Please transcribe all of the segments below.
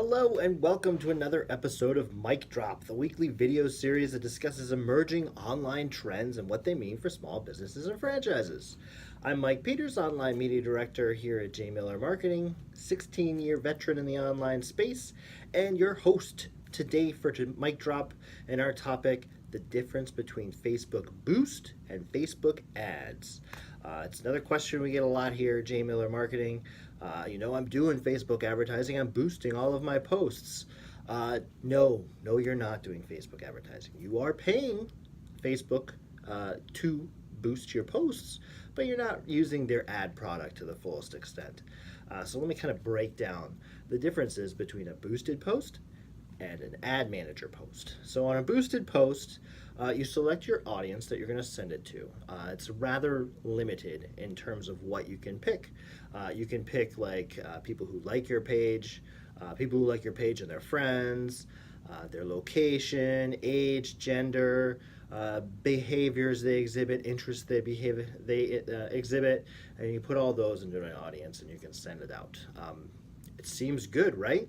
Hello and welcome to another episode of Mic Drop, the weekly video series that discusses emerging online trends and what they mean for small businesses and franchises. I'm Mike Peters, Online Media Director here at J. Miller Marketing, 16-year veteran in the online space, and your host today for Mic Drop and our topic, the difference between Facebook Boost and Facebook Ads. It's another question we get a lot here at J. Miller Marketing. I'm doing Facebook advertising. I'm boosting all of my posts. No, you're not doing Facebook advertising. You are paying Facebook to boost your posts, but you're not using their ad product to the fullest extent. So let me kind of break down the differences between a boosted post and an ad manager post. So on a boosted post, you select your audience that you're going to send it to. It's rather limited in terms of what you can pick. You can pick people who like your page, people who like your page and their friends, their location, age, gender, behaviors they exhibit, interests they exhibit, and you put all those into an audience and you can send it out. It seems good, right?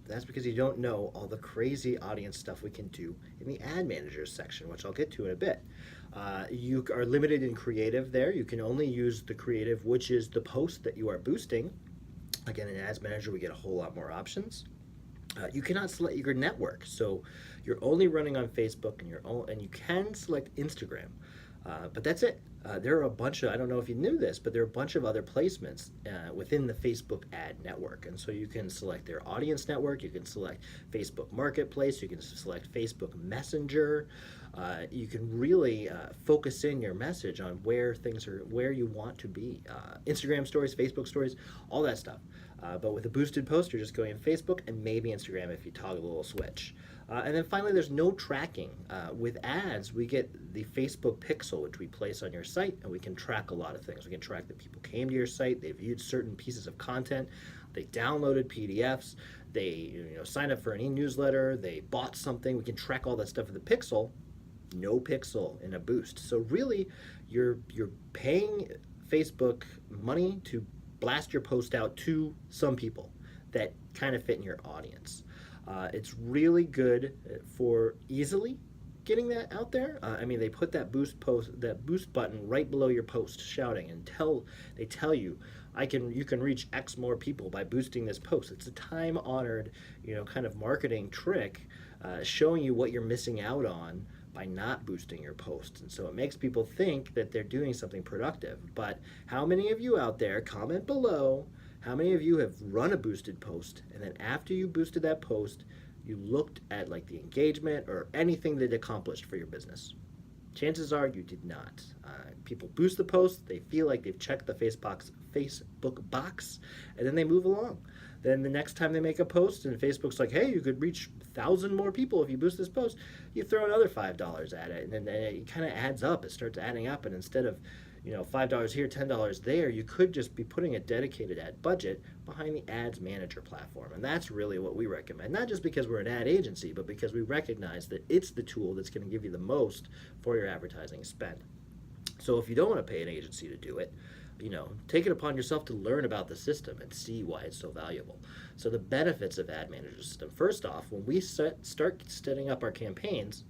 That's because you don't know all the crazy audience stuff we can do in the ad manager section, which I'll get to in a bit. You are limited in creative there. You can only use the creative, which is the post that you are boosting. Again, in ads manager, we get a whole lot more options. You cannot select your network, so you're only running on Facebook, and you can select Instagram. But that's it. There are a bunch of, I don't know if you knew this, but there are a bunch of other placements within the Facebook ad network. And so you can select their audience network, you can select Facebook Marketplace, you can select Facebook Messenger. You can really focus in your message on where you want to be. Instagram stories, Facebook stories, all that stuff. But with a boosted post, you're just going in Facebook and maybe Instagram if you toggle a little switch. And then finally, there's no tracking. With ads, we get the Facebook pixel, which we place on your site, and we can track a lot of things. We can track that people came to your site, they viewed certain pieces of content, they downloaded PDFs, they signed up for an e-newsletter, they bought something. We can track all that stuff with the pixel. No pixel in a boost. So really, you're paying Facebook money to blast your post out to some people that kind of fit in your audience. It's really good for easily getting that out there. They put that boost button right below your post, shouting, and they tell you, you can reach X more people by boosting this post. It's a time-honored, kind of marketing trick, showing you what you're missing out on by not boosting your posts. And so it makes people think that they're doing something productive. But how many of you out there, comment below, how many of you have run a boosted post, and then after you boosted that post, you looked at the engagement or anything that it accomplished for your business? Chances are you did not. People boost the post, they feel like they've checked the Facebook box, and then they move along. Then the next time they make a post and Facebook's like, hey, you could reach 1,000 more people if you boost this post, you throw another $5 at it, and then it kind of adds up. It starts adding up, and instead of $5 here, $10 there, you could just be putting a dedicated ad budget behind the Ads Manager platform. And that's really what we recommend, not just because we're an ad agency, but because we recognize that it's the tool that's going to give you the most for your advertising spend. So if you don't want to pay an agency to do it, take it upon yourself to learn about the system and see why it's so valuable. So the benefits of Ad Manager System. First off, when we start setting up our campaigns,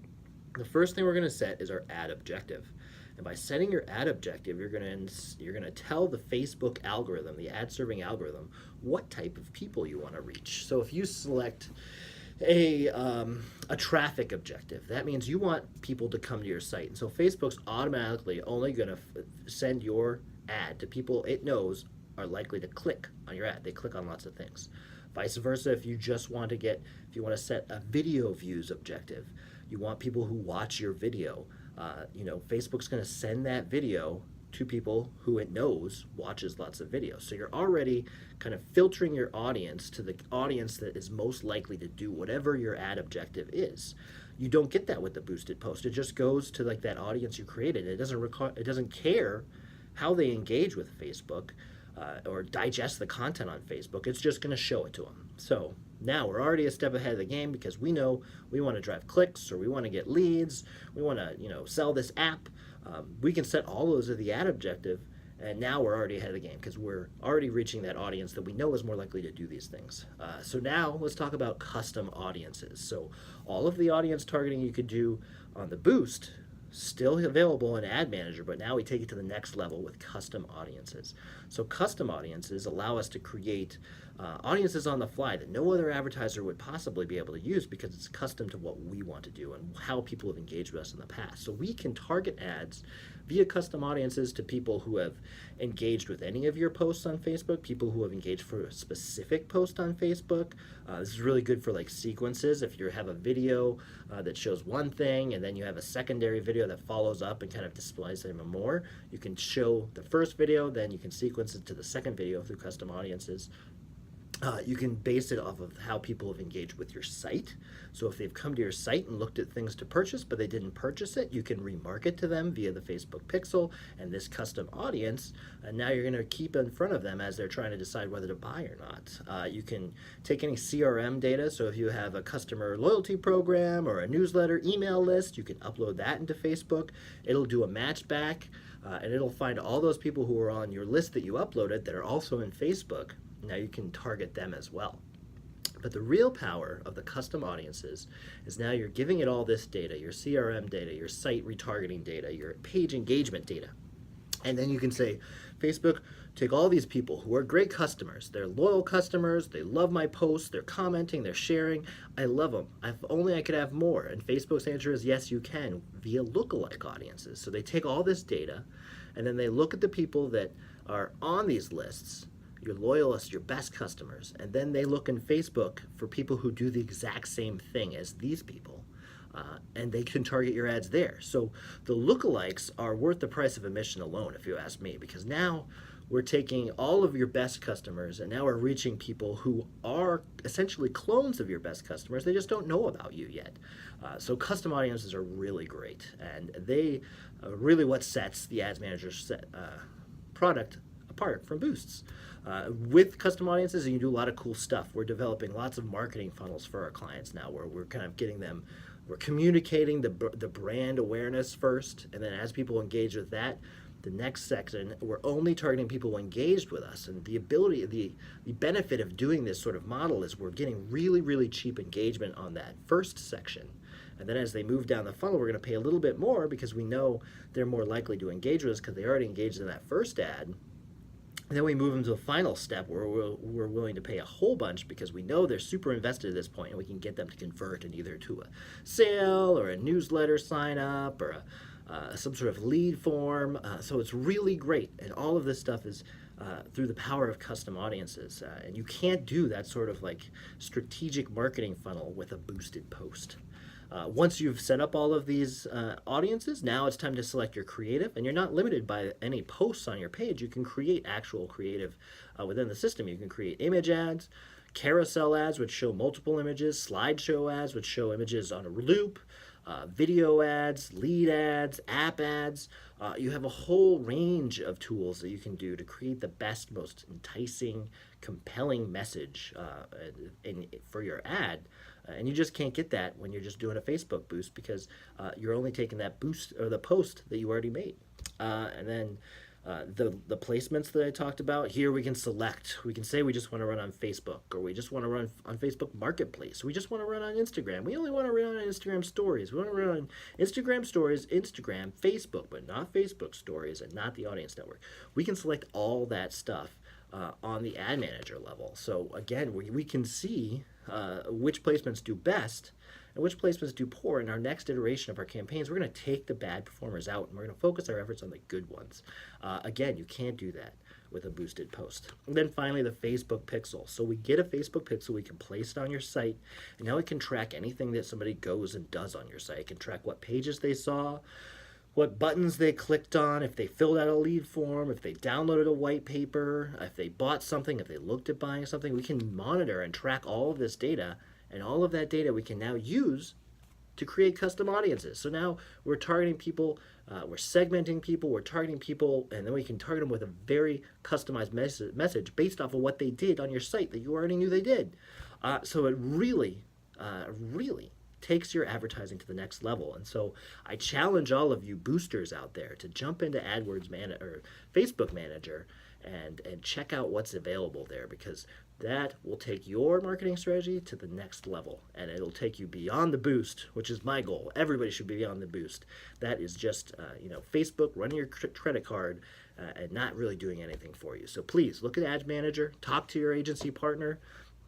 the first thing we're going to set is our ad objective. And by setting your ad objective, you're going to tell the Facebook algorithm, the ad serving algorithm, what type of people you want to reach. So if you select a traffic objective, that means you want people to come to your site. And so Facebook's automatically only going to send your ad to people it knows are likely to click on your ad. They click on lots of things. Vice versa, if you want to set a video views objective, you want people who watch your video. Facebook's going to send that video to people who it knows watches lots of videos. So you're already kind of filtering your audience to the audience that is most likely to do whatever your ad objective is. You don't get that with the boosted post. It just goes to that audience you created. It doesn't care how they engage with Facebook or digest the content on Facebook. It's just going to show it to them. So now we're already a step ahead of the game because we know we want to drive clicks, or we want to get leads, we want to sell this app. We can set all those as the ad objective, And now we're already ahead of the game because we're already reaching that audience that we know is more likely to do these things. So now let's talk about custom audiences. So all of the audience targeting you could do on the Boost, still available in Ad Manager, but now we take it to the next level with custom audiences. So custom audiences allow us to create audiences on the fly that no other advertiser would possibly be able to use because it's custom to what we want to do and how people have engaged with us in the past. So we can target ads via custom audiences to people who have engaged with any of your posts on Facebook, people who have engaged for a specific post on Facebook. This is really good for like sequences. If you have a video that shows one thing and then you have a secondary video that follows up and kind of displays even more, you can show the first video, then you can sequence it to the second video through custom audiences. You can base it off of how people have engaged with your site. So if they've come to your site and looked at things to purchase, but they didn't purchase it, you can remarket to them via the Facebook Pixel and this custom audience. And now you're going to keep in front of them as they're trying to decide whether to buy or not. You can take any CRM data. So if you have a customer loyalty program or a newsletter email list, you can upload that into Facebook. It'll do a match back, and it'll find all those people who are on your list that you uploaded that are also in Facebook. Now you can target them as well. But the real power of the custom audiences is now you're giving it all this data, your CRM data, your site retargeting data, your page engagement data. And then you can say, Facebook, take all these people who are great customers. They're loyal customers. They love my posts. They're commenting. They're sharing. I love them. If only I could have more. And Facebook's answer is yes, you can via lookalike audiences. So they take all this data and then they look at the people that are on these lists, your loyalists, your best customers, and then they look in Facebook for people who do the exact same thing as these people, and they can target your ads there. So the lookalikes are worth the price of admission alone, if you ask me, because now we're taking all of your best customers and now we're reaching people who are essentially clones of your best customers. They just don't know about you yet. So custom audiences are really great, and they are really what sets the Ads Manager product apart from Boosts. With custom audiences, you can do a lot of cool stuff. We're developing lots of marketing funnels for our clients now where we're kind of getting them, we're communicating the brand awareness first, and then as people engage with that, the next section, we're only targeting people who engaged with us. And the ability, the benefit of doing this sort of model is we're getting really, really cheap engagement on that first section. And then as they move down the funnel, we're going to pay a little bit more because we know they're more likely to engage with us because they already engaged in that first ad. And then we move them to the final step where we're willing to pay a whole bunch because we know they're super invested at this point, and we can get them to convert in either to a sale or a newsletter sign up or some sort of lead form. So it's really great. And all of this stuff is through the power of custom audiences. And you can't do that sort of like strategic marketing funnel with a boosted post. Once you've set up all of these audiences, now it's time to select your creative, and you're not limited by any posts on your page. You can create actual creative within the system. You can create image ads, carousel ads, which show multiple images, slideshow ads, which show images on a loop, video ads, lead ads, app ads. You have a whole range of tools that you can do to create the best, most enticing, compelling message for your ad. And you just can't get that when you're just doing a Facebook boost because you're only taking that boost or the post that you already made. And then the placements that I talked about, here we can select. We can say we just want to run on Facebook, or we just want to run on Facebook Marketplace. We just want to run on Instagram. We only want to run on Instagram Stories. We want to run on Instagram Stories, Instagram, Facebook, but not Facebook Stories and not the Audience Network. We can select all that stuff on the Ad Manager level. So again, we can see which placements do best and which placements do poor. In our next iteration of our campaigns, we're going to take the bad performers out and we're going to focus our efforts on the good ones. Again, you can't do that with a boosted post. And then finally, the Facebook Pixel. So we get a Facebook Pixel, we can place it on your site, and now it can track anything that somebody goes and does on your site. It can track what pages they saw, what buttons they clicked on, if they filled out a lead form, if they downloaded a white paper, if they bought something, if they looked at buying something. We can monitor and track all of this data, and all of that data we can now use to create custom audiences. So now we're targeting people, we're segmenting people, we're targeting people, and then we can target them with a very customized message based off of what they did on your site that you already knew they did. So it really takes your advertising to the next level. And so I challenge all of you boosters out there to jump into or Facebook Manager and check out what's available there, because that will take your marketing strategy to the next level, and it'll take you beyond the boost, which is my goal. Everybody should be beyond the boost. That is just Facebook running your credit card and not really doing anything for you. So please look at Ads Manager, talk to your agency partner,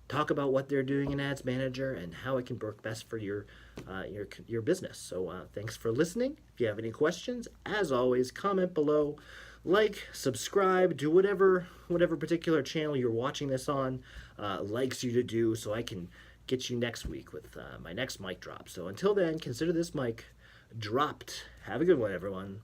talk about what they're doing in Ads Manager and how it can work best for your business. So thanks for listening. If you have any questions, as always, comment below. Like, subscribe, do whatever particular channel you're watching this on likes you to do, so I can get you next week with my next mic drop. So until then, consider this mic dropped. Have a good one, everyone.